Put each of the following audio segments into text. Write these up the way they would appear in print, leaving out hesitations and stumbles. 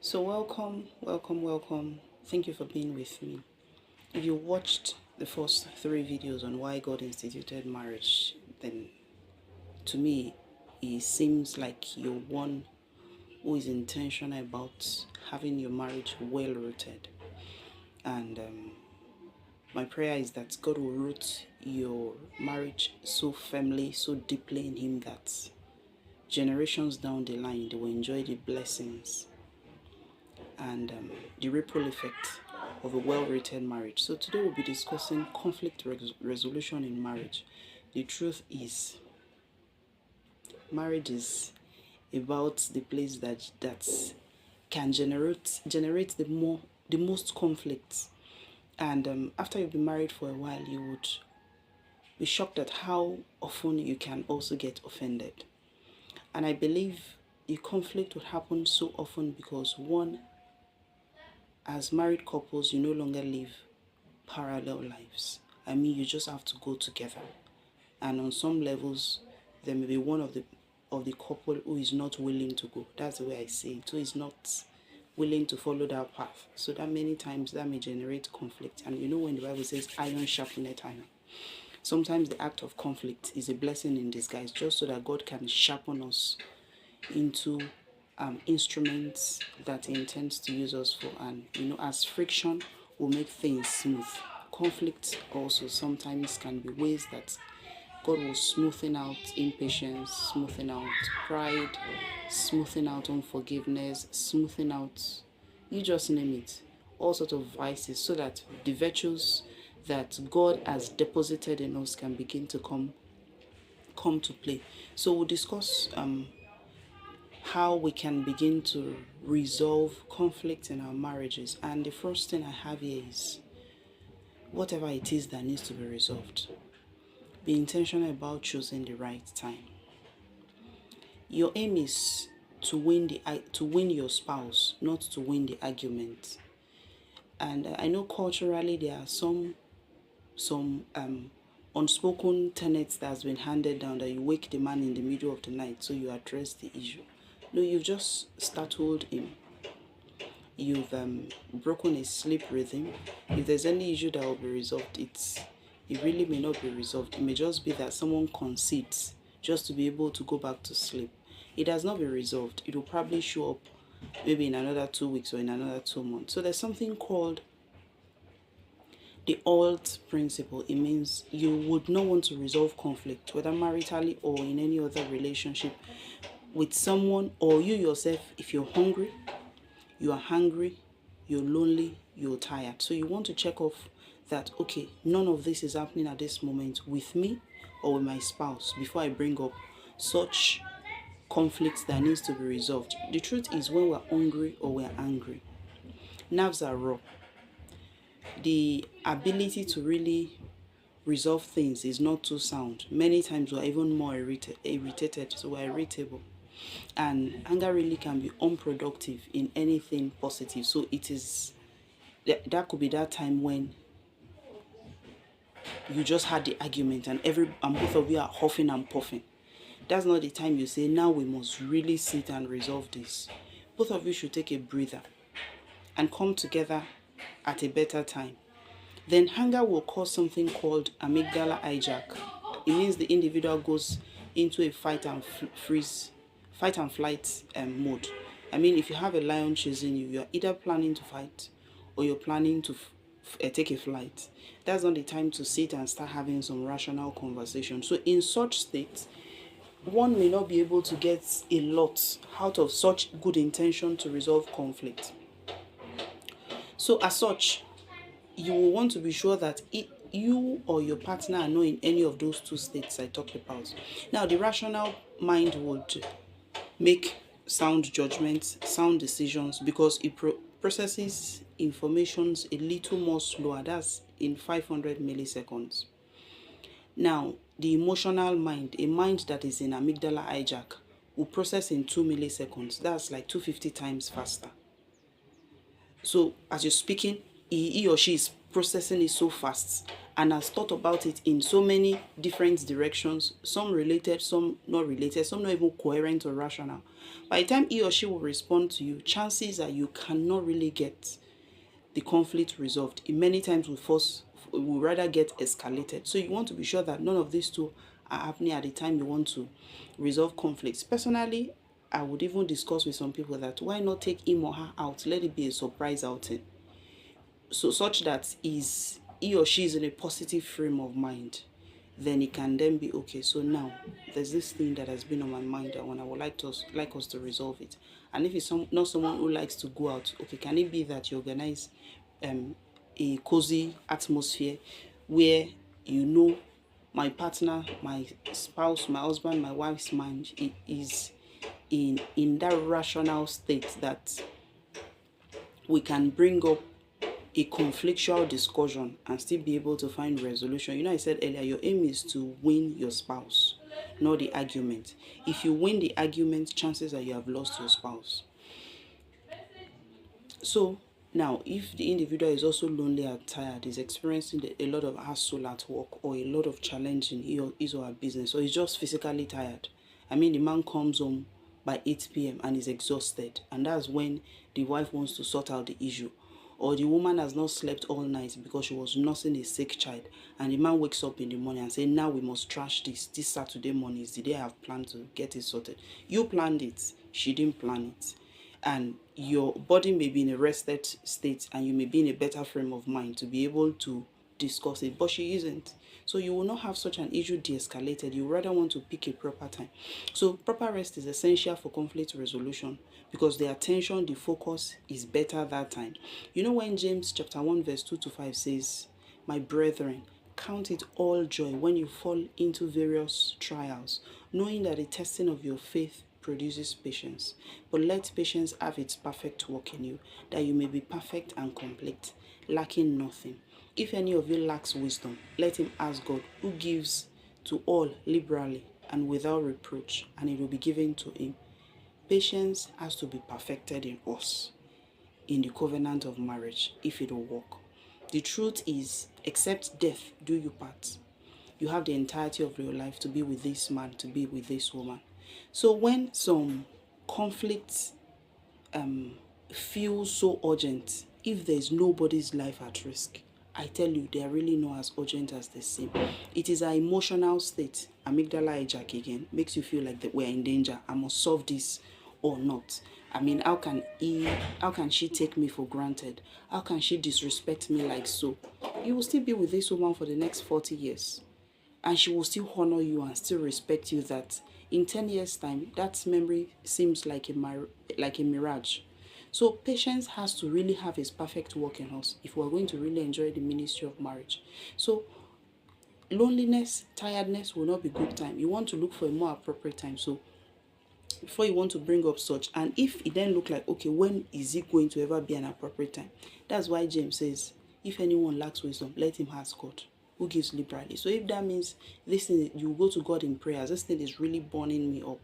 So, welcome. Thank you for being with me. If you watched the first three videos on why God instituted marriage, then to me, it seems like you're one who is intentional about having your marriage well rooted. And my prayer is that God will root your marriage so firmly, so deeply in Him that generations down the line they will enjoy the blessings and the ripple effect of a well-rated marriage. So today we'll be discussing conflict resolution in marriage. The truth is, marriage is about the place that can generate the most conflicts. And after you've been married for a while, you would be shocked at how often you can also get offended. And I believe the conflict would happen so often because one, as married couples, you no longer live parallel lives. I mean, you just have to go together. And on some levels, there may be one of the couple who is not willing to go. That's the way I say it. Who is not willing to follow that path. So that many times that may generate conflict. And you know when the Bible says iron sharpeneth iron. Sometimes the act of conflict is a blessing in disguise, just so that God can sharpen us into instruments that He intends to use us for. And as friction will make things smooth, conflict also sometimes can be ways that God will smoothen out impatience, smoothing out pride, smoothing out unforgiveness, smoothing out, you just name it, all sorts of vices, so that the virtues that God has deposited in us can begin to come to play. So we'll discuss how we can begin to resolve conflict in our marriages. And the first thing I have here is whatever it is that needs to be resolved. Be intentional about choosing the right time. Your aim is to win your spouse, not to win the argument. And I know culturally there are some unspoken tenets that has been handed down, that you wake the man in the middle of the night so you address the issue. No, you've just startled him. You've broken his sleep rhythm. If there's any issue that will be resolved, it really may not be resolved. It may just be that someone concedes just to be able to go back to sleep. It has not been resolved. It will probably show up maybe in another 2 weeks or in another 2 months. So there's something called the old principle. It means you would not want to resolve conflict, whether maritally or in any other relationship, with someone or you yourself. If you're hungry, you are hungry, you're lonely, you're tired. So you want to check off that, okay, none of this is happening at this moment with me or with my spouse before I bring up such conflicts that needs to be resolved. The truth is, when we're hungry or we're angry, nerves are raw. The ability to really resolve things is not too sound. Many times we're even more irritated, so we're irritable. And anger really can be unproductive in anything positive. So it is that could be that time when you just had the argument and both of you are huffing and puffing. That's not the time you say, now we must really sit and resolve this. Both of you should take a breather and come together at a better time. Then anger will cause something called amygdala hijack. It means the individual goes into a fight and flight mode. I mean, if you have a lion chasing you, you're either planning to fight or you're planning to take a flight. That's not the time to sit and start having some rational conversation. So in such states, one may not be able to get a lot out of such good intention to resolve conflict. So as such, you will want to be sure that you or your partner are not in any of those two states I talked about. Now, the rational mind would make sound judgments, sound decisions, because it processes informations a little more slower. That's in 500 milliseconds. Now, the emotional mind, a mind that is in amygdala hijack, will process in 2 milliseconds. That's like 250 times faster. So as you're speaking, he or she is processing it so fast, and has thought about it in so many different directions, some related, some not related, some not even coherent or rational. By the time he or she will respond to you, chances are you cannot really get the conflict resolved. It many times will rather get escalated. So you want to be sure that none of these two are happening at the time you want to resolve conflicts. Personally, I would even discuss with some people that why not take him or her out, let it be a surprise outing, so such that he or she is in a positive frame of mind. Then it can then be okay. So now there's this thing that has been on my mind, and I would like us to resolve it. And if it's not someone who likes to go out, okay, can it be that you organize a cozy atmosphere where you know my partner, my spouse, my husband, my wife's mind is in that rational state that we can bring up a conflictual discussion and still be able to find resolution. I said earlier, your aim is to win your spouse, not the argument. If you win the argument, chances are you have lost your spouse. So now, if the individual is also lonely and tired, is experiencing a lot of hassle at work or a lot of challenge in his or her business, or is just physically tired. I mean, the man comes home by 8 p.m. and is exhausted, and that's when the wife wants to sort out the issue. Or the woman has not slept all night because she was nursing a sick child, and the man wakes up in the morning and says, now we must trash this. This Saturday morning is the day I have planned to get it sorted. You planned it, she didn't plan it. And your body may be in a rested state and you may be in a better frame of mind to be able to discuss it, but she isn't. So you will not have such an issue de-escalated. You rather want to pick a proper time. So proper rest is essential for conflict resolution because the attention, the focus is better that time. When James chapter 1 verse 2 to 5 says, my brethren, count it all joy when you fall into various trials, knowing that the testing of your faith produces patience. But let patience have its perfect work in you, that you may be perfect and complete, lacking nothing. If any of you lacks wisdom, let him ask God, who gives to all liberally and without reproach, and it will be given to him. Patience has to be perfected in us, in the covenant of marriage, if it will work. The truth is, except death do you part. You have the entirety of your life to be with this man, to be with this woman. So when some conflicts feel so urgent, if there is nobody's life at risk, I tell you, they are really not as urgent as they seem. It is our emotional state, amygdala hijack again, makes you feel like that we're in danger. I must solve this or not. I mean, how can she take me for granted? How can she disrespect me like so? You will still be with this woman for the next 40 years. And she will still honor you and still respect you, that in 10 years' time, that memory seems like a mirage. So patience has to really have its perfect work in us if we're going to really enjoy the ministry of marriage. So loneliness, tiredness will not be good time. You want to look for a more appropriate time. So before you want to bring up such, and if it then look like, okay, when is it going to ever be an appropriate time? That's why James says, if anyone lacks wisdom, let him ask God, who gives liberally. So if that means this thing, you go to God in prayers, this thing is really burning me up,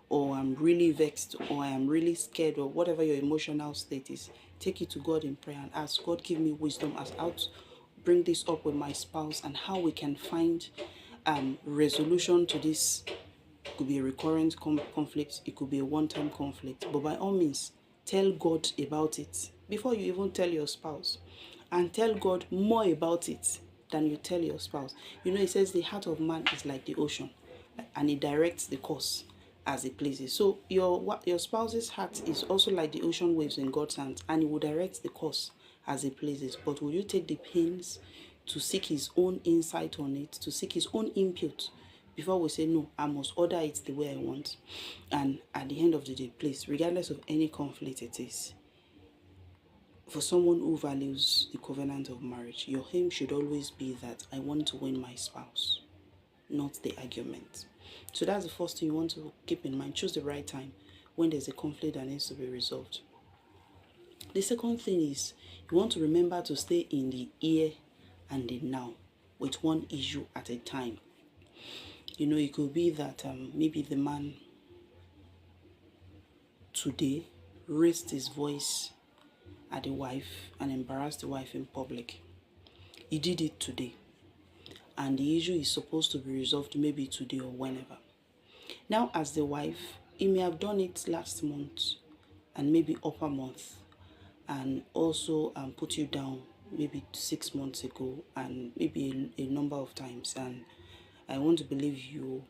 or I'm really vexed, or I am really scared, or whatever your emotional state is, take it to God in prayer and ask God, give me wisdom as how to bring this up with my spouse and how we can find resolution to this. It could be a recurrent conflict, it could be a one-time conflict, but by all means, tell God about it before you even tell your spouse, and tell God more about it than you tell your spouse. It says the heart of man is like the ocean, and it directs the course as it pleases. So your spouse's heart is also like the ocean waves in God's hands, and it will direct the course as it pleases. But will you take the pains to seek his own insight on it, to seek his own input, before we say, no, I must order it the way I want? And at the end of the day, please, regardless of any conflict it is, for someone who values the covenant of marriage, your aim should always be that I want to win my spouse, not the argument. So that's the first thing you want to keep in mind. Choose the right time when there's a conflict that needs to be resolved. The second thing is, you want to remember to stay in the here and the now with one issue at a time. It could be that maybe the man today raised his voice at the wife and embarrassed the wife in public. He did it today. and the issue is supposed to be resolved maybe today or whenever. Now, as the wife, he may have done it last month and maybe upper month, and also put you down maybe 6 months ago and maybe a number of times, and I want to believe you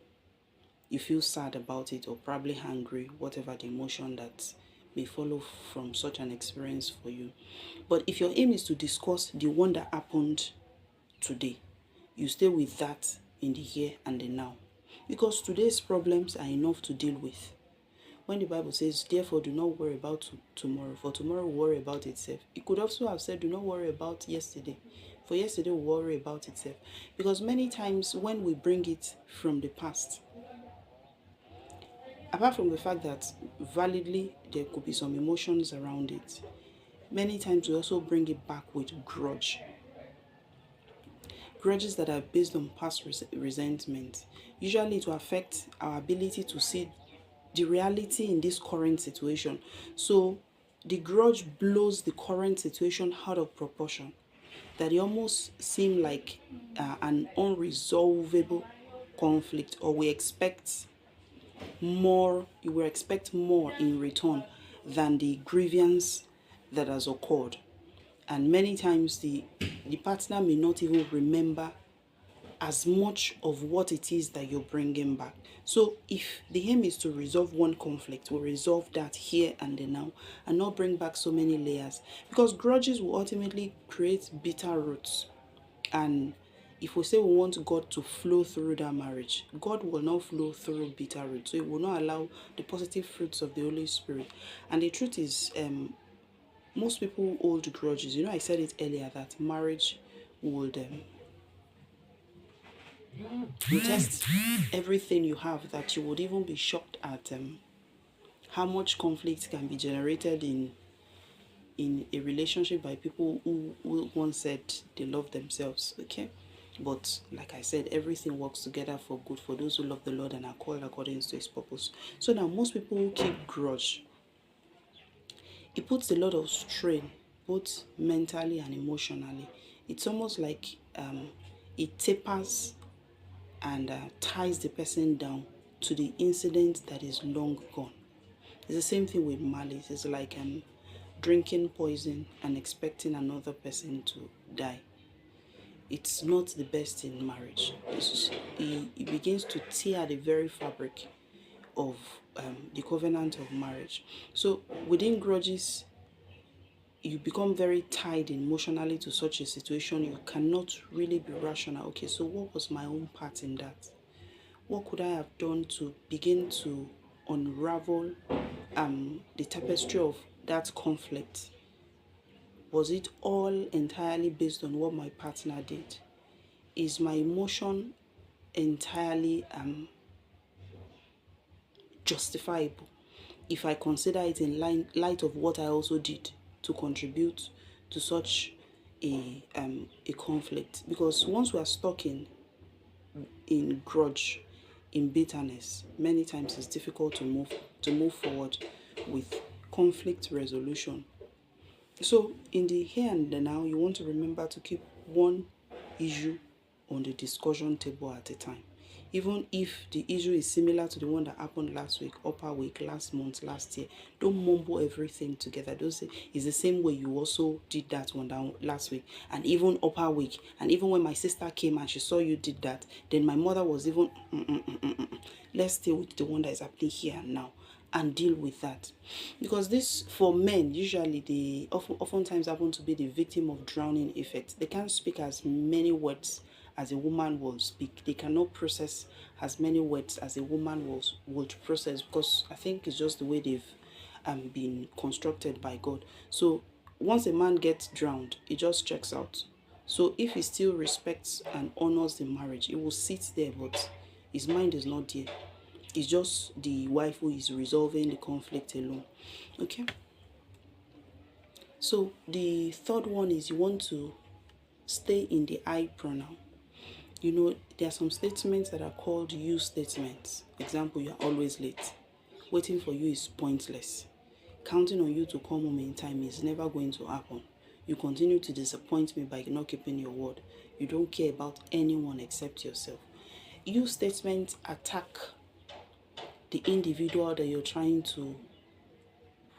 feel sad about it, or probably angry, whatever the emotion that may follow from such an experience for you. But if your aim is to discuss the one that happened today, you stay with that in the here and the now, because today's problems are enough to deal with. When the Bible says, therefore, do not worry about tomorrow, for tomorrow will worry about itself, it could also have said, do not worry about yesterday, for yesterday will worry about itself. Because many times when we bring it from the past, apart from the fact that validly there could be some emotions around it, many times we also bring it back with grudges that are based on past resentment. Usually it will affect our ability to see the reality in this current situation. So the grudge blows the current situation out of proportion, that it almost seems like an unresolvable conflict, or we expect more, you will expect more in return than the grievance that has occurred. And many times the partner may not even remember as much of what it is that you're bringing back. So if the aim is to resolve one conflict, we'll resolve that here and now, and not bring back so many layers, because grudges will ultimately create bitter roots. And if we say we want God to flow through that marriage, God will not flow through bitter roots. So it will not allow the positive fruits of the Holy Spirit. And the truth is, most people hold grudges. I said it earlier that marriage would test everything you have, that you would even be shocked at how much conflict can be generated in a relationship by people who once said they love themselves. Okay, but like I said, everything works together for good for those who love the Lord and are called according to his purpose. So now most people who keep grudge, it puts a lot of strain, both mentally and emotionally. It's almost like it tapers and ties the person down to the incident that is long gone. It's the same thing with malice. It's like drinking poison and expecting another person to die. It's not the best in marriage. It begins to tear the very fabric of the covenant of marriage. So within grudges, you become very tied emotionally to such a situation. You cannot really be rational. Okay, so what was my own part in that? What could I have done to begin to unravel the tapestry of that conflict? Was it all entirely based on what my partner did? Is my emotion entirely justifiable if I consider it in light of what I also did to contribute to such a conflict? Because once we are stuck in grudge, in bitterness, many times it's difficult to move forward with conflict resolution. So in the here and the now, you want to remember to keep one issue on the discussion table at a time. Even if the issue is similar to the one that happened last week, upper week, last month, last year, don't mumble everything together. Don't say it's the same way you also did that one down last week, and even upper week, and even when my sister came and she saw you did that, then my mother was even. Let's stay with the one that is happening here and now, and deal with that. Because this, for men, usually they oftentimes happen to be the victim of drowning effect. They can't speak as many words as a woman will speak. They cannot process as many words as a woman would process, because I think it's just the way they've been constructed by God. So once a man gets drowned, he just checks out. So if he still respects and honors the marriage, he will sit there, but his mind is not there. It's just the wife who is resolving the conflict alone. Okay? So the third one is you want to stay in the I pronoun. There are some statements that are called you statements. Example, you are always late. Waiting for you is pointless. Counting on you to come home in time is never going to happen. You continue to disappoint me by not keeping your word. You don't care about anyone except yourself. Use statements attack the individual that you're trying to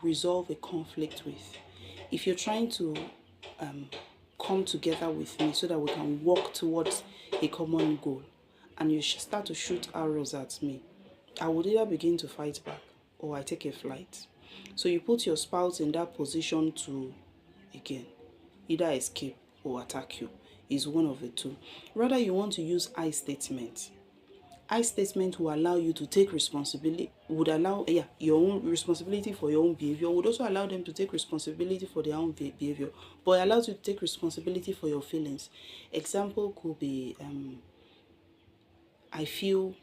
resolve a conflict with. If you're trying to come together with me so that we can walk towards a common goal, and you start to shoot arrows at me, I would either begin to fight back or I take a flight. So you put your spouse in that position to, again, either escape or attack you. Is one of the two. Rather, you want to use I statements. I statement will allow you to take responsibility, would allow your own responsibility for your own behavior, would also allow them to take responsibility for their own behavior, but it allows you to take responsibility for your feelings. Example could be, I feel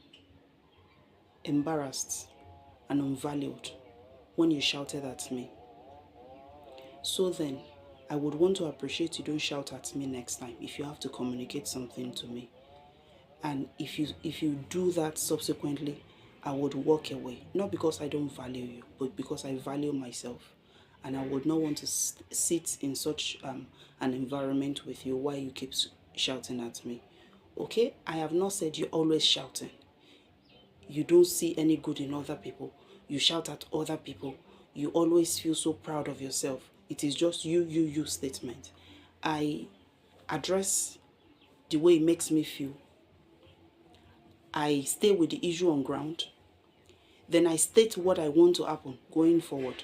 embarrassed and unvalued when you shouted at me. So then, I would want to appreciate you don't shout at me next time if you have to communicate something to me. And if you do that subsequently, I would walk away. Not because I don't value you, but because I value myself. And I would not want to sit in such an environment with you while you keep shouting at me. Okay? I have not said you're always shouting. You don't see any good in other people. You shout at other people. You always feel so proud of yourself. It is just you statement. I address the way it makes me feel. I stay with the issue on ground. Then I state what I want to happen going forward.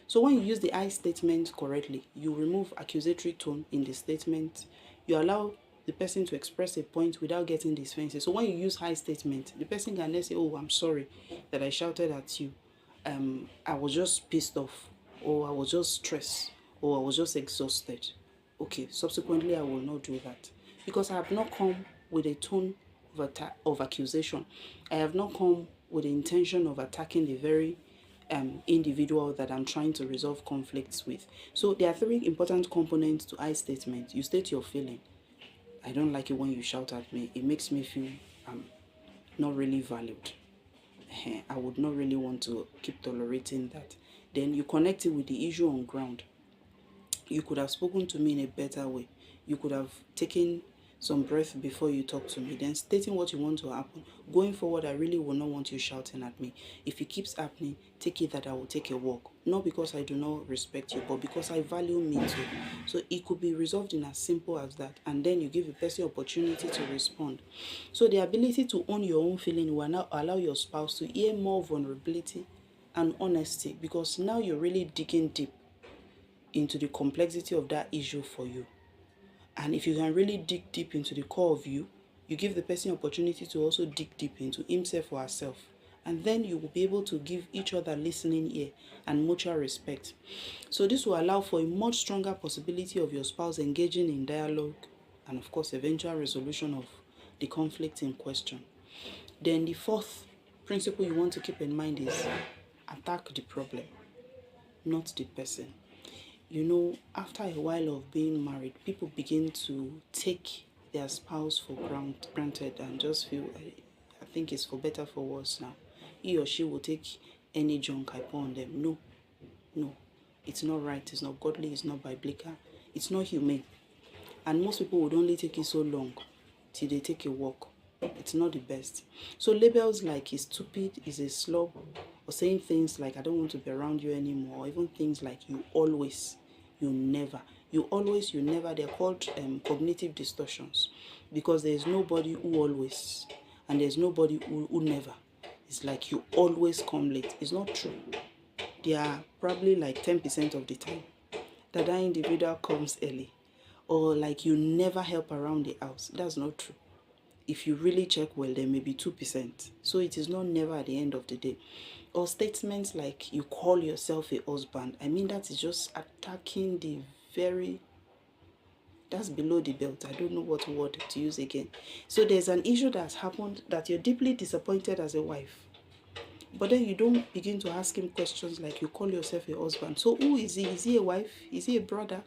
So when you use the I statement correctly, you remove accusatory tone in the statement. You allow the person to express a point without getting defensive. So when you use I statement, the person can then say, oh, I'm sorry that I shouted at you. I was just pissed off, or I was just stressed, or I was just exhausted. Okay, subsequently I will not do that, because I have not come with a tone of accusation. I have not come with the intention of attacking the very individual that I'm trying to resolve conflicts with. So there are three important components to I statement. You state your feeling. I don't like it when you shout at me. It makes me feel not really valued. I would not really want to keep tolerating that. Then you connect it with the issue on ground. You could have spoken to me in a better way. You could have taken some breath before you talk to me, then stating what you want to happen. Going forward, I really will not want you shouting at me. If it keeps happening, take it that I will take a walk. Not because I do not respect you, but because I value me too. So it could be resolved in as simple as that. And then you give the person opportunity to respond. So the ability to own your own feeling will now allow your spouse to hear more vulnerability and honesty, because now you're really digging deep into the complexity of that issue for you. And if you can really dig deep into the core of you, you give the person opportunity to also dig deep into himself or herself. And then you will be able to give each other listening ear and mutual respect. So this will allow for a much stronger possibility of your spouse engaging in dialogue and, of course, eventual resolution of the conflict in question. Then the fourth principle you want to keep in mind is attack the problem, not the person. You know, after a while of being married, people begin to take their spouse for granted and just feel, I think it's for better for worse now. He or she will take any junk I pour on them. No, it's not right, it's not godly, it's not biblical, it's not humane. And most people would only take it so long till they take a walk. It's not the best. So labels like he's stupid, he's a slob, or saying things like I don't want to be around you anymore, or even things like you always, you never, you always, you never, they're called cognitive distortions, because there's nobody who always and there's nobody who never. It's like you always come late. It's not true. There are probably like 10% of the time that individual comes early, or like you never help around the house. That's not true. If you really check well, there may be 2%. So it is not never at the end of the day. Or statements like you call yourself a husband. I mean, that is just attacking the very, that's below the belt. I don't know what word to use again. So there's an issue that's happened that you're deeply disappointed as a wife. But then you don't begin to ask him questions like you call yourself a husband. So who is he? Is he a wife? Is he a brother?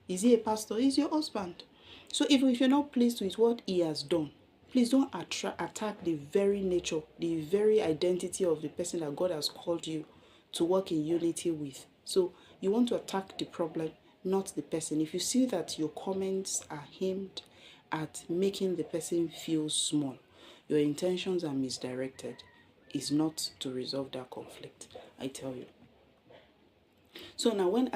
Is he a pastor? Is your husband? So even if you're not pleased with what he has done, please don't attack the very nature, the very identity of the person that God has called you to work in unity with. So you want to attack the problem, not the person. If you see that your comments are aimed at making the person feel small, your intentions are misdirected, is not to resolve that conflict, I tell you. So now when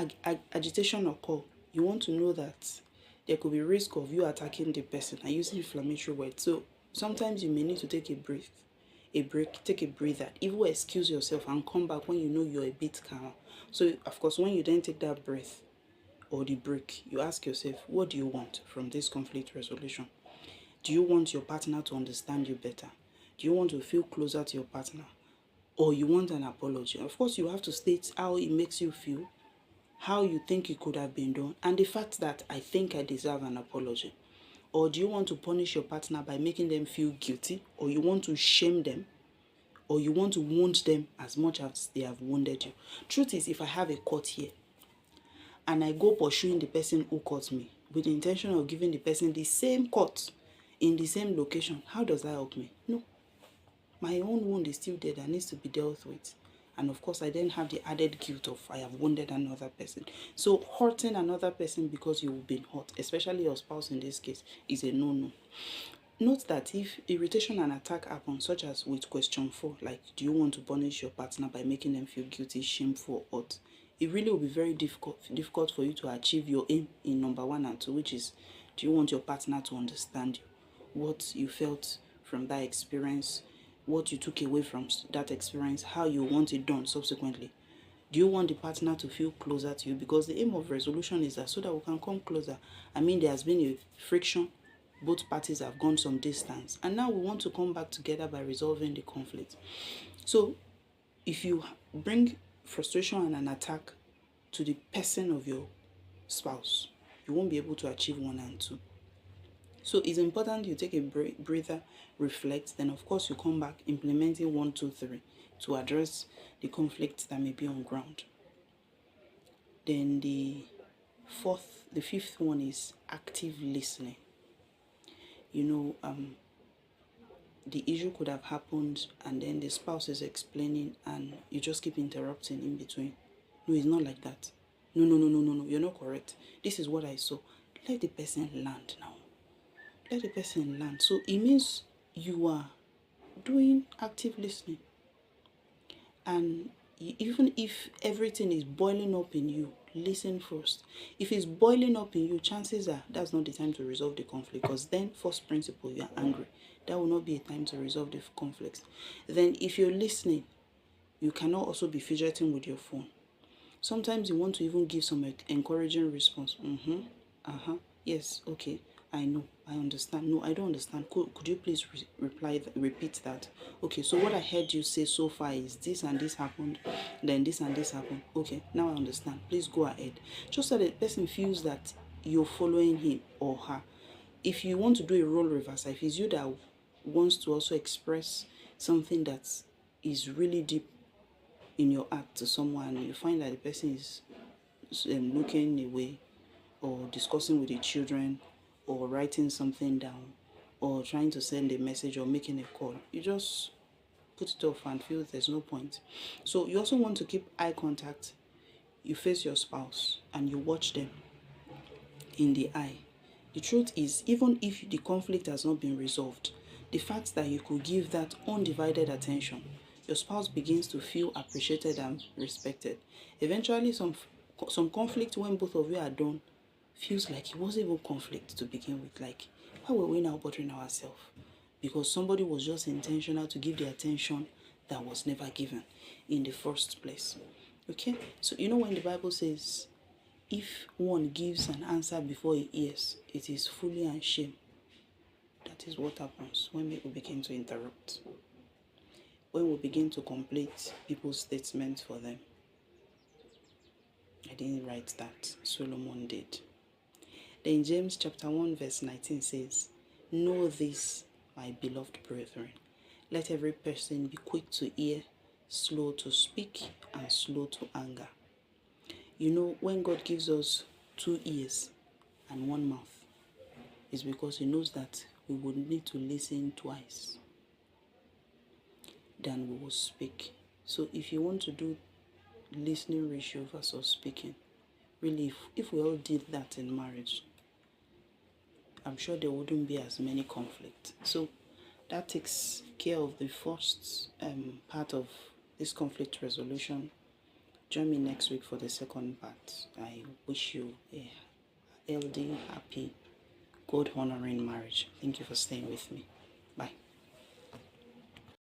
agitation occurs, you want to know that there could be risk of you attacking the person and using inflammatory words. So sometimes you may need to take a break, take a breather, even excuse yourself and come back when you know you're a bit calmer. So of course, when you then take that breath or the break, you ask yourself, what do you want from this conflict resolution? Do you want your partner to understand you better? Do you want to feel closer to your partner? Or you want an apology? Of course, you have to state how it makes you feel, how you think it could have been done, and the fact that I think I deserve an apology. Or do you want to punish your partner by making them feel guilty? Or you want to shame them? Or you want to wound them as much as they have wounded you? Truth is, if I have a cut here and I go pursuing the person who cut me with the intention of giving the person the same cut in the same location, how does that help me? No. My own wound is still there that needs to be dealt with. And of course, I then have the added guilt of I have wounded another person. So hurting another person because you've been hurt, especially your spouse in this case, is a no-no. Note that if irritation and attack happen, such as with question 4, like do you want to punish your partner by making them feel guilty, shameful, or hurt, it really will be very difficult for you to achieve your aim in number 1 and 2, which is, do you want your partner to understand you, what you felt from that experience, what you took away from that experience, how you want it done subsequently. Do you want the partner to feel closer to you? Because the aim of resolution is that so that we can come closer. I mean, there has been a friction, both parties have gone some distance, and now we want to come back together by resolving the conflict. So if you bring frustration and an attack to the person of your spouse, you won't be able to achieve 1 and 2. So it's important you take a breather, reflect, then of course you come back implementing 1, 2, 3 to address the conflict that may be on ground. Then the 5th one is active listening. The issue could have happened and then the spouse is explaining and you just keep interrupting in between. No, it's not like that. No, you're not correct. This is what I saw. Let the person land now. Let the person land. So it means you are doing active listening. And even if everything is boiling up in you, listen first. If it's boiling up in you, chances are that's not the time to resolve the conflict, because then first principle, you are angry. That will not be a time to resolve the conflict. Then if you're listening, you cannot also be fidgeting with your phone. Sometimes you want to even give some encouraging response. Yes, okay, I know, I understand. No, I don't understand. Could you please repeat that? Okay, so what I heard you say so far is this and this happened, then this and this happened. Okay, now I understand. Please go ahead. Just so that the person feels that you're following him or her. If you want to do a role reversal, if it's you that wants to also express something that is really deep in your heart to someone, you find that the person is looking away or discussing with the children or writing something down or trying to send a message or making a call, you just put it off and feel there's no point. So you also want to keep eye contact. You face your spouse and you watch them in the eye. The truth is, even if the conflict has not been resolved, the fact that you could give that undivided attention, your spouse begins to feel appreciated and respected. Eventually, some conflict, when both of you are done, feels like it wasn't even conflict to begin with. Like, why were we now bothering ourselves? Because somebody was just intentional to give the attention that was never given in the first place. Okay? So when the Bible says, if one gives an answer before he hears, it is folly and shame. That is what happens when people begin to interrupt. When we begin to complete people's statements for them. I didn't write that. Solomon did. Then James chapter 1 verse 19 says, know this, my beloved brethren. Let every person be quick to hear, slow to speak, and slow to anger. When God gives us 2 ears and 1 mouth, it's because he knows that we would need to listen twice than we will speak. So if you want to do listening ratio versus speaking, Really, if we all did that in marriage, I'm sure there wouldn't be as many conflicts. So that takes care of the first part of this conflict resolution. Join me next week for the second part. I wish you a healthy, happy, God honoring marriage. Thank you for staying with me. Bye.